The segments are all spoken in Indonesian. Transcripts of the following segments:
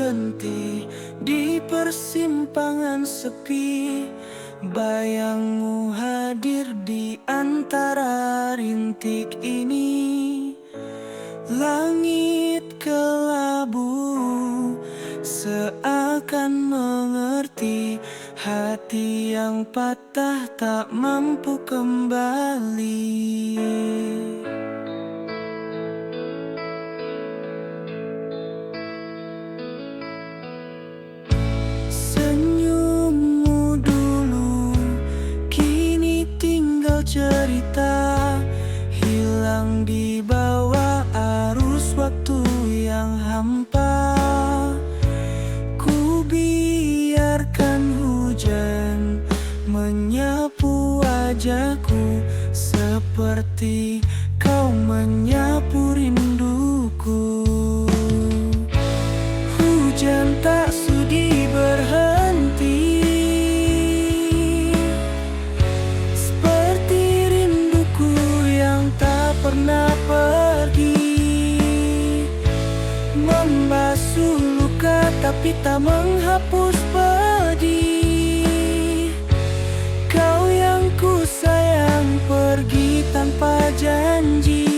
berhenti di persimpangan sepi. Bayangmu hadir di antara rintik ini. Langit kelabu seakan mengerti hati yang patah tak mampu kembali. Senyummu dulu kini tinggal cerita, hilang di bawah arus waktu yang hampa. Ku biarkan hujan menyapu wajahku, seperti kau menyapu rinduku. Hujan tak sudi berhenti, seperti rinduku yang tak pernah pergi. Membasuh luka tapi tak menghapus pedih. Kau yang ku sayang pergi tanpa janji,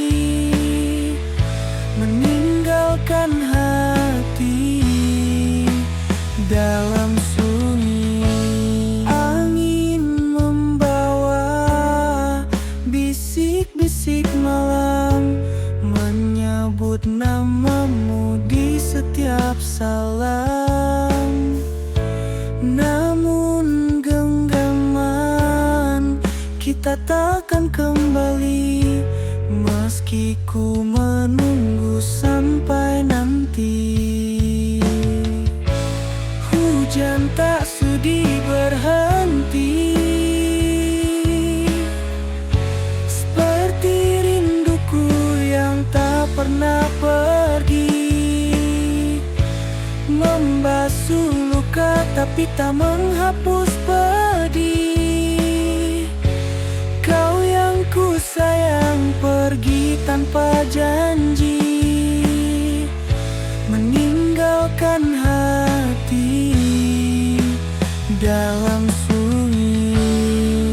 meninggalkan hati dalam sunyi. Angin membawa bisik-bisik malam, menyebut namamu di setiap salam. Namun genggaman kita takkan kembali, meski ku menunggu sampai nanti. Hujan tak sudi berhenti, seperti rinduku yang tak pernah pergi. Membasuh luka tapi tak menghapus pedih. Kau yang ku sayang pergi tanpa janji, meninggalkan hati dalam sunyi.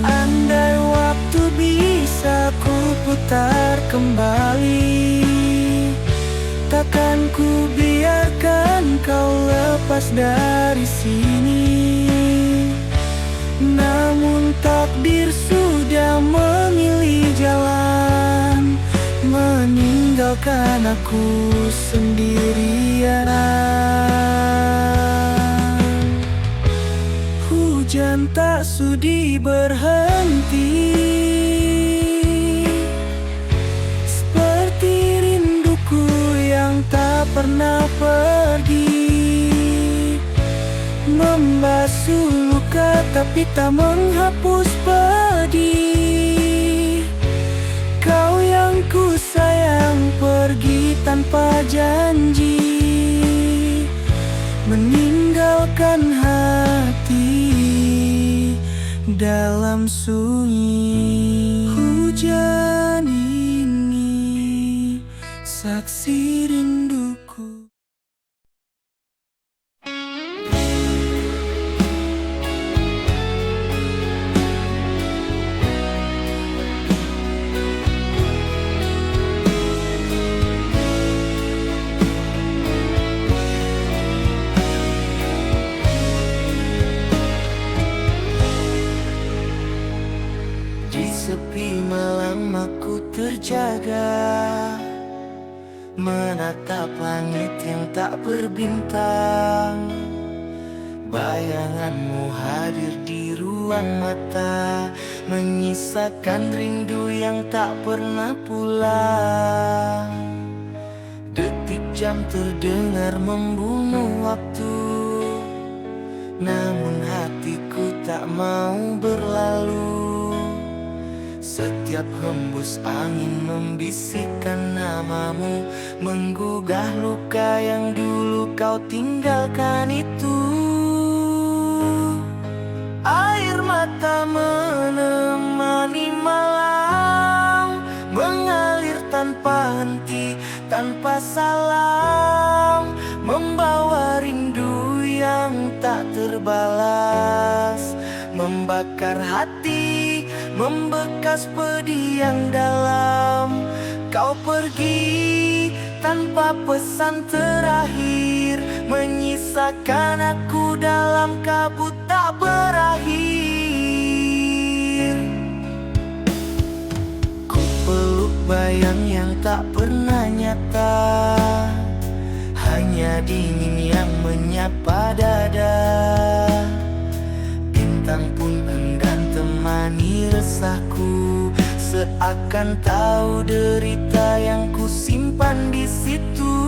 Andai waktu bisa ku putar kembali, takkan ku biarkan kau lepas dari sini. Namun takdir sudah memilih jalan, meninggalkan aku sendirian. Hujan tak sudi berhenti, seperti rinduku yang tak pernah pergi. Membasuh luka tapi tak menghapus pedih. Kau yang ku sayang pergi tanpa janji, meninggalkan hati dalam sunyi. Hujan ini saksi rinduku. Sepi malam aku terjaga, menatap langit yang tak berbintang. Bayanganmu hadir di ruang mata, menyisakan rindu yang tak pernah pulang. Detik jam terdengar membunuh waktu, namun hatiku tak mau berlalu. Setiap hembus angin membisikkan namamu, menggugah luka yang dulu kau tinggalkan itu. Air mata menemani malam, mengalir tanpa henti, tanpa salam, membawa rindu terbalas, membakar hati, membekas pedih yang dalam. Kau pergi tanpa pesan terakhir, menyisakan aku dalam kabut tak berakhir. Ku peluk bayang yang tak pernah nyata, hanya dingin yang menyapa dada. Bintang pun enggan temani resahku, seakan tahu derita yang ku simpan di situ.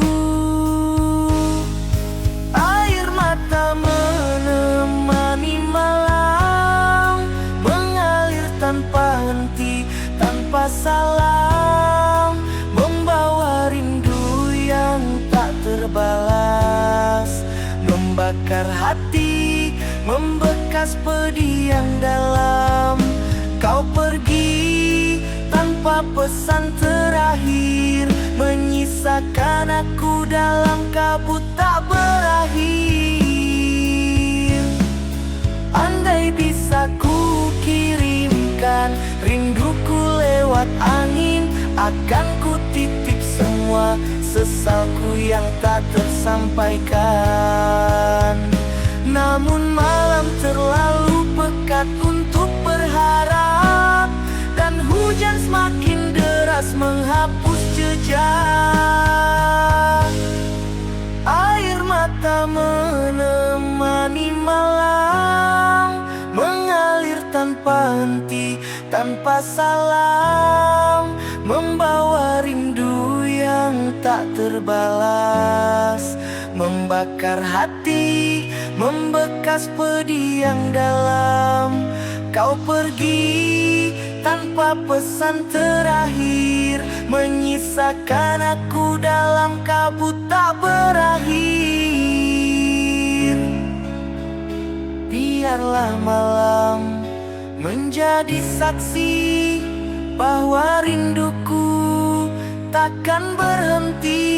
Air mata menemani malam, mengalir tanpa henti, tanpa salam, membawa rindu yang tak terbalas, membakar hati, membekas pedih yang dalam. Kau pergi tanpa pesan terakhir, menyisakan aku dalam kabut tak berakhir. Andai bisa ku kirimkan rinduku lewat angin, akan ku titip semua sesalku yang tak tersampaikan. Namun malam terlalu pekat untuk berharap, dan hujan semakin deras menghapus jejak. Air mata menemani malam, mengalir tanpa henti, tanpa salam, membawa rindu yang tak terbalas, membakar hati, membekas pedih yang dalam. Kau pergi tanpa pesan terakhir, menyisakan aku dalam kabut tak berakhir. Biarlah malam menjadi saksi bahwa rinduku takkan berhenti.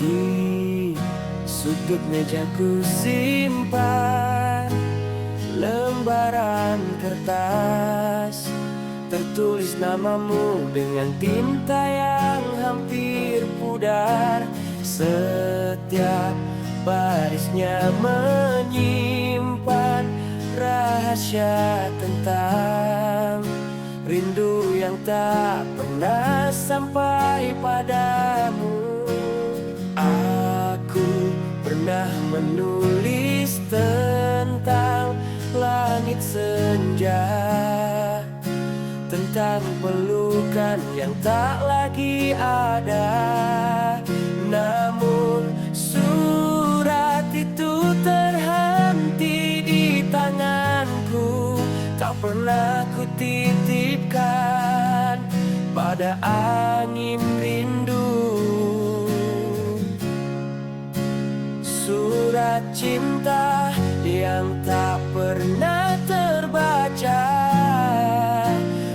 Di sudut mejaku simpan lembaran kertas, tertulis namamu dengan tinta yang hampir pudar. Setiap barisnya menyimpan rahasia tentang rindu yang tak pernah sampai padamu. Aku pernah menulis tentang langit senja, tentang pelukan yang tak lagi ada. Namun surat itu terhenti di tanganku, tak pernah ku titipkan pada angin rindu. Surat cinta yang tak pernah terbaca,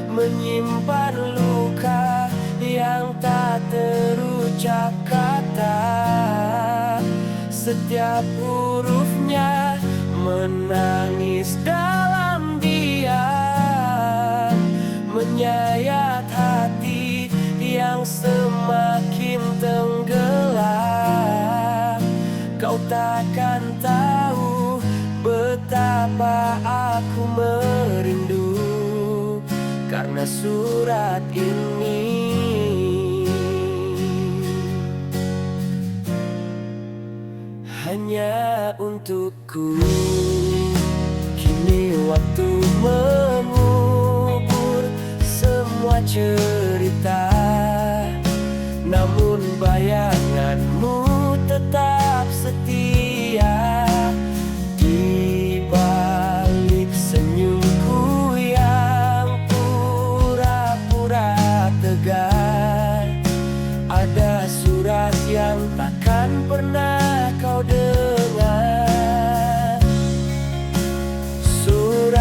menyimpan luka yang tak terucap kata. Setiap hurufnya menangis dalam diam, menyayat hati yang semakin tenggelam. Kau takkan tahu betapa aku merindu karena surat ini. Hanya untukku. Kini waktu mengubur semua cerita, namun bayanganmu tetap setia. Di balik senyumku yang pura-pura tegar, ada surat yang takkan pernah kau dengar. Surat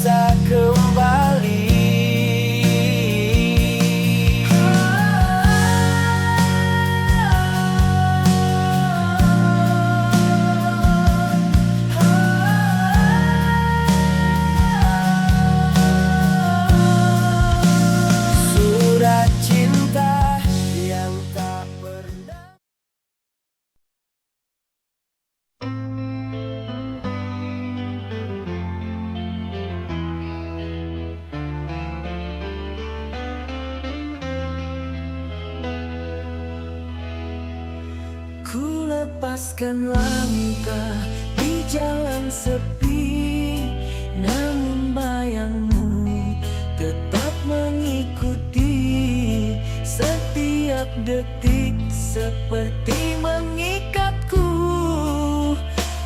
bisa kembali. Surat cinta yang tak pernah. Ku lepaskan langkah di jalan sepi, namun bayangmu tetap mengikuti. Setiap detik seperti mengikatku,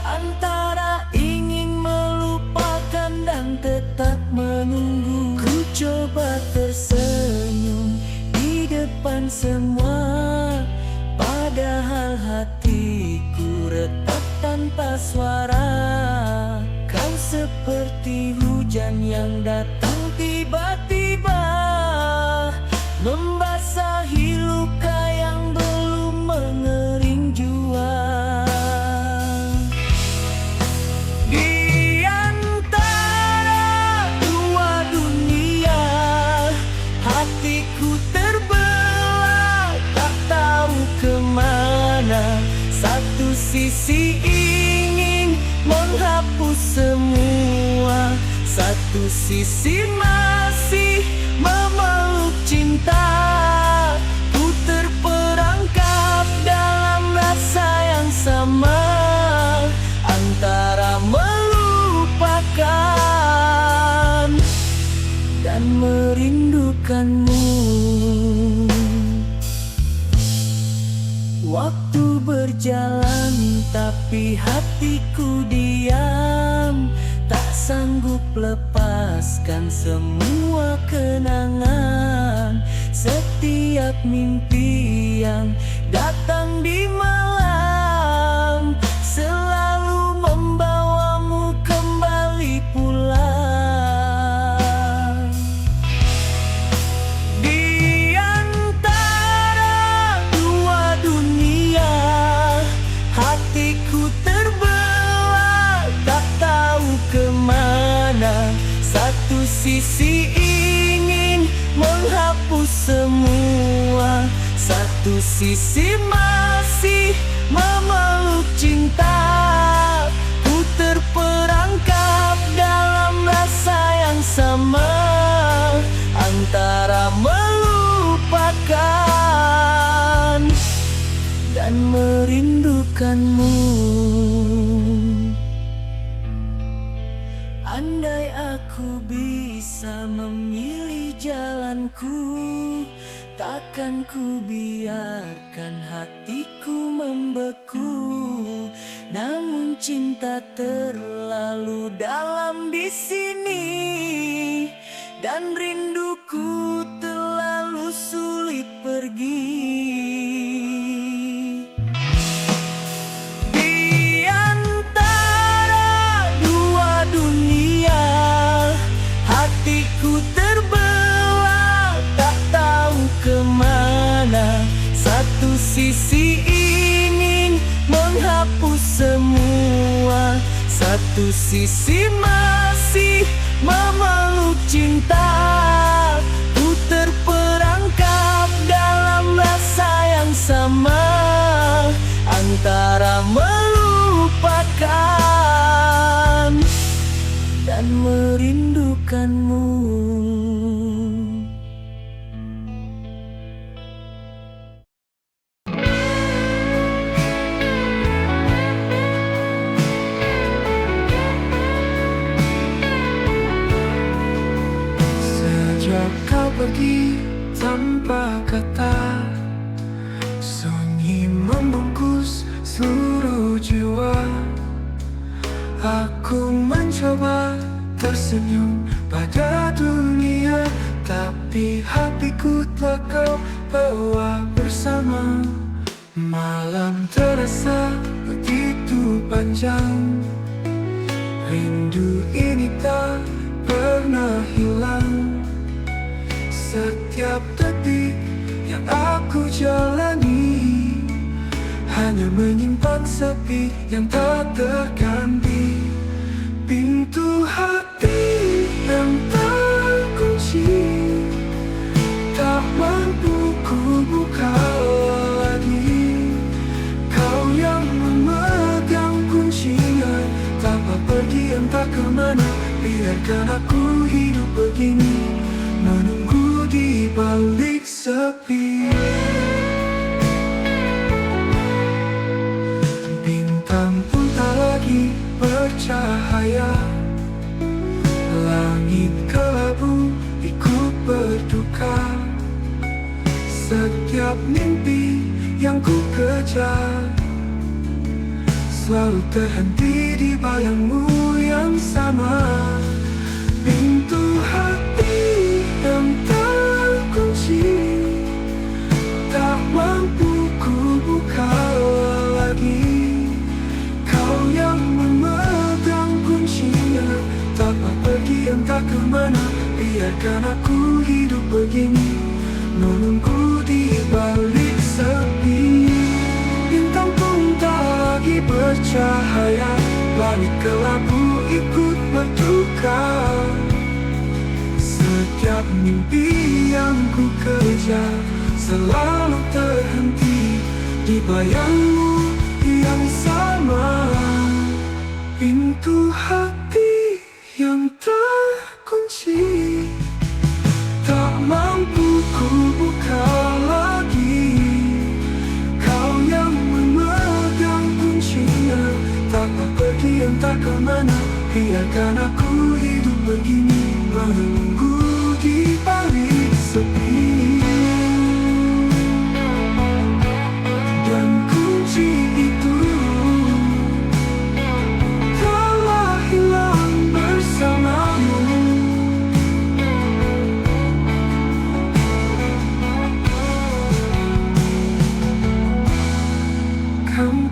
antara ingin melupakan dan tetap menunggu. Ku coba tersenyum di depan semua, padahal hatiku retak tanpa suara. Kau seperti hujan yang datang tiba-tiba, membasahi luka yang belum mengering jua. Di antara dua dunia, hatiku terbelah, tak tahu kemana. Satu sisi ingin menghapus semua, satu sisi masih memeluk cinta. Ku terperangkap dalam rasa yang sama, antara melupakan dan merindukanmu. Waktu berjalan tapi hatiku diam, tak sanggup lepaskan semua kenangan. Setiap mimpi yang datang di malam selalu membawamu kembali pulang. Di antara dua dunia, hatiku terbelah, tak tahu kemana. Satu sisi ingin menghapus semua, satu sisi masih memeluk cinta. Ku terperangkap dalam rasa yang sama, antara melupakan dan merindukanmu. Andai aku bisa memilih jalanku, takkan ku biarkan hatiku membeku. Namun cinta terlalu dalam di sini, dan rinduku terlalu sulit pergi. Hatiku terbelah, tak tahu kemana. Satu sisi ingin menghapus semua, satu sisi masih memeluk cinta. Ku terperangkap dalam rasa yang sama, antara melupakan dan merindukanmu. Sejak kau pergi tanpa kata, sunyi membungkus seluruh jiwa. Aku mencoba tersenyum pada dunia, tapi hatiku telah kau bawa bersama. Malam terasa begitu panjang, rindu ini tak setiap detik yang aku jalani hanya menyimpan sepi yang tak terganti. Pintu hati yang terkunci tak mampu ku buka lagi. Kau yang memegang kuncinya, tanpa pergi entah kemana. Biarkan aku hidup begini, menunggu di balik sepi. Bintang pun tak lagi bercahaya, langit kelabu ikut berduka. Setiap mimpi yang ku kejar selalu terhenti di bayangmu yang sama. Pintu hati yang terkunci tak mampu ku buka lagi. Kau yang memegang kuncinya, tanpa pergi entah kemana. Biarkan aku hidup begini, menunggu di balik sepi. Bintang pun tak lagi bercahaya, langit kelabu ikut berduka. Setiap mimpi yang ku kejar selalu terhenti di bayangmu yang sama. Pintu hati yang terkunci tak mampu ku buka lagi. Kau yang memegang kuncinya, tanpa pergi entah kemana. Biarkan aku hidup begini, menunggu di balik sepi. Dan kunci itu telah hilang bersamamu.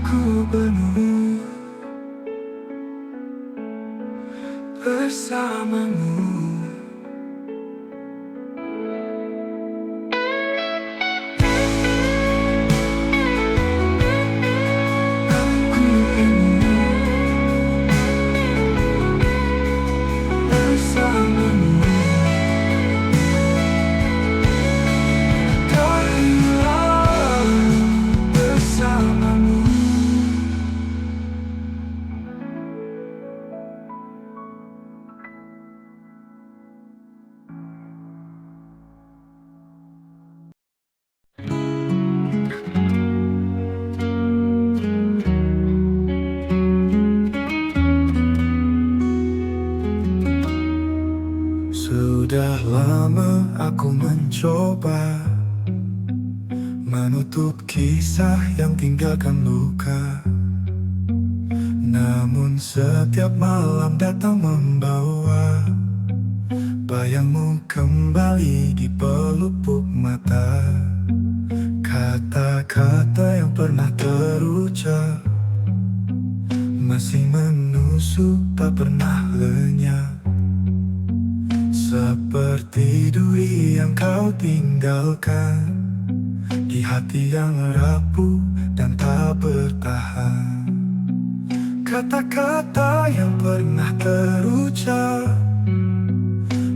Ku penuh bersamamu. Aku penuh bersamamu. Tak hilang bersamamu. Sudah lama aku mencoba menutup kisah yang tinggalkan luka. Namun setiap malam datang membawa bayangmu kembali di pelupuk mata. Kata-kata yang pernah terucap masih menusuk tak pernah lenyap. Seperti duri yang kau tinggalkan di hati yang rapuh dan tak bertahan. Kata-kata yang pernah terucap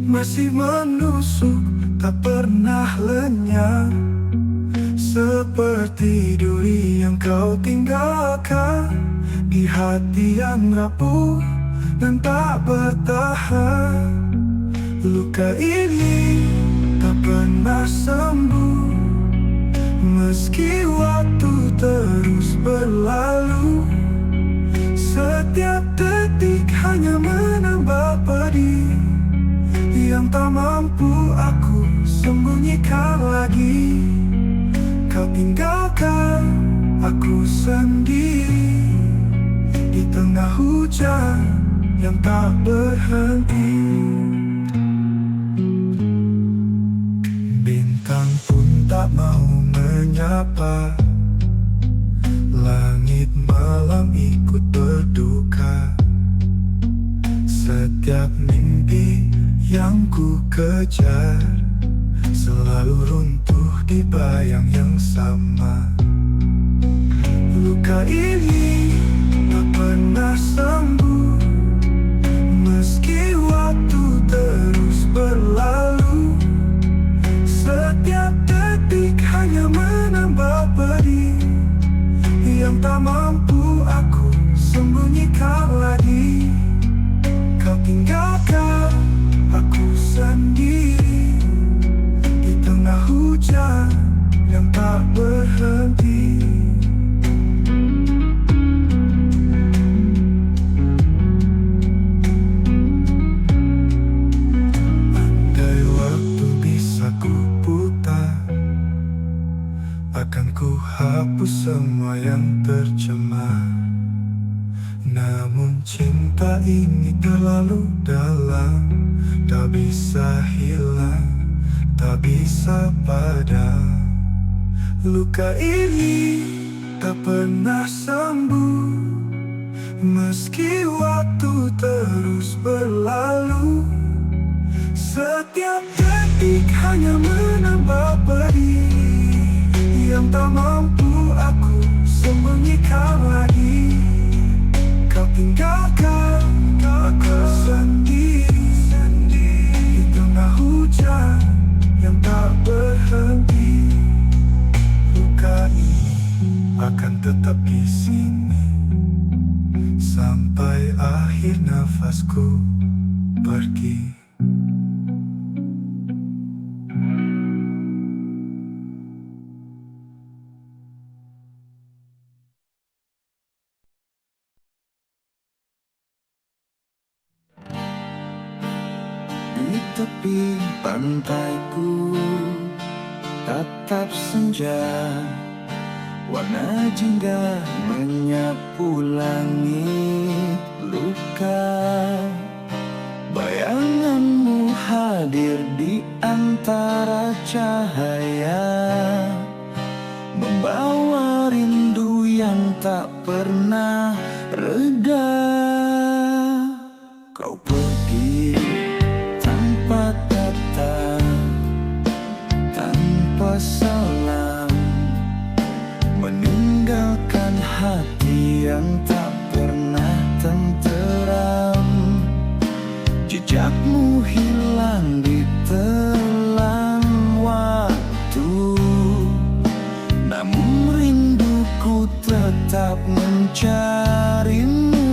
masih menusuk tak pernah lenyap. Seperti duri yang kau tinggalkan di hati yang rapuh dan tak bertahan. Luka ini tak pernah sembuh, meski waktu terus berlalu. Setiap detik hanya menambah pedih yang tak mampu aku sembunyikan lagi. Kau tinggalkan aku sendiri di tengah hujan yang tak berhenti. Bintang pun tak mau menyapa, langit malam ikut berduka. Setiap mimpi yang ku kejar selalu runtuh di bayang yang sama. Luka ini tak pernah sembuh, meski waktu terus berlalu. Setiap detik hanya menambah pedih yang tak mampu aku sembunyikan lagi. Kau tinggalkan aku sendiri di tengah hujan yang tak berhenti. Andai waktu bisa ku putar, akan ku hapus semua yang tercemar. Namun cinta ini terlalu dalam, tak bisa hilang, tak bisa padam. Luka ini tak pernah sembuh, meski waktu terus berlalu. Setiap detik hanya menambah pedih yang tak mampu aku sembunyikan lagi. Kau tinggalkan aku sendiri di tengah hujan yang tak berhenti. Luka ini akan tetap di sini sampai akhir nafasku pergi. Di tepi pantaiku tatap senja, warna jingga menyapu langit luka. Bayanganmu hadir di antara cahaya, membawa rindu yang tak pernah reda. Kau pergi tanpa kata, tanpa salam, meninggalkan hati yang tak pernah tenteram. Jejakmu hilang di telan waktu, namun rinduku tetap mencarimu.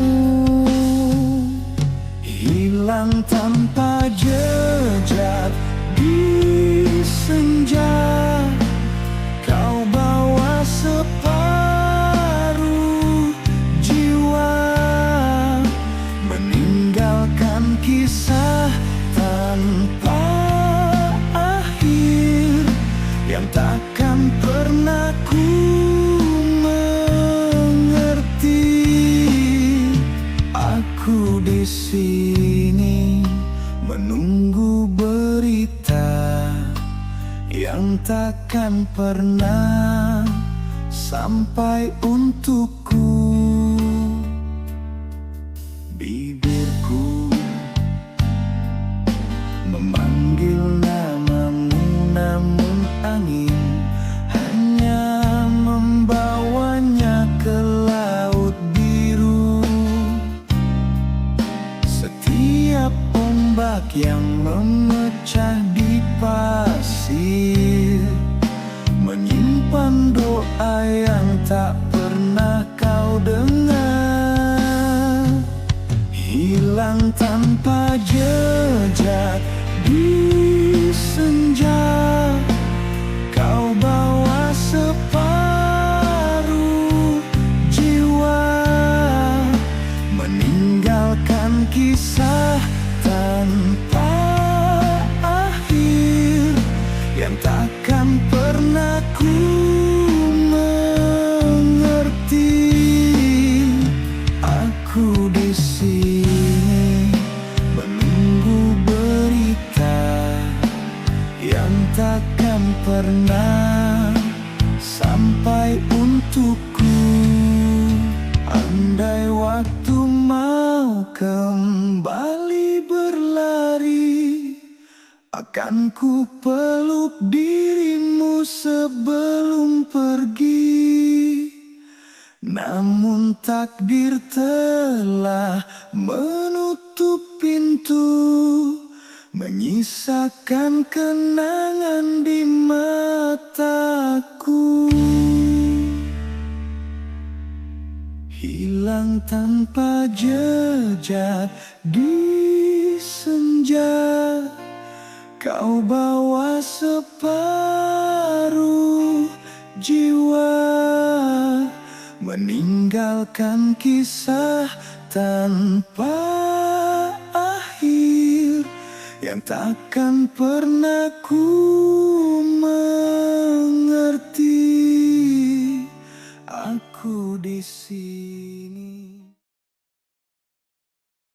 Hilang tanpa jejak di senja, kau bawa separuh jiwa, meninggalkan kisah tanpa akhir yang takkan pernah ku mengerti. Aku di sini menunggu berita yang takkan pernah sampai untukku. Bibirku memanggil namamu, namun angin hanya membawanya ke laut biru. Setiap ombak yang memecah di pasir menyimpan doa yang tak pernah kau dengar. Hilang tanpa jejak di senja, kau bawa separuh jiwa, meninggalkan kisah tanpa akhir yang takkan pernah ku mengerti. Aku di sini menunggu berita yang takkan pernah sampai untukku. Andai waktu mau kembali berlari, Akan ku peluk dirimu sebelum pergi. Namun takdir telah menutup pintu, menyisakan kenangan di mataku. Hilang tanpa jejak di senja, kau bawa separuh jiwa, meninggalkan kisah tanpa akhir yang takkan pernah ku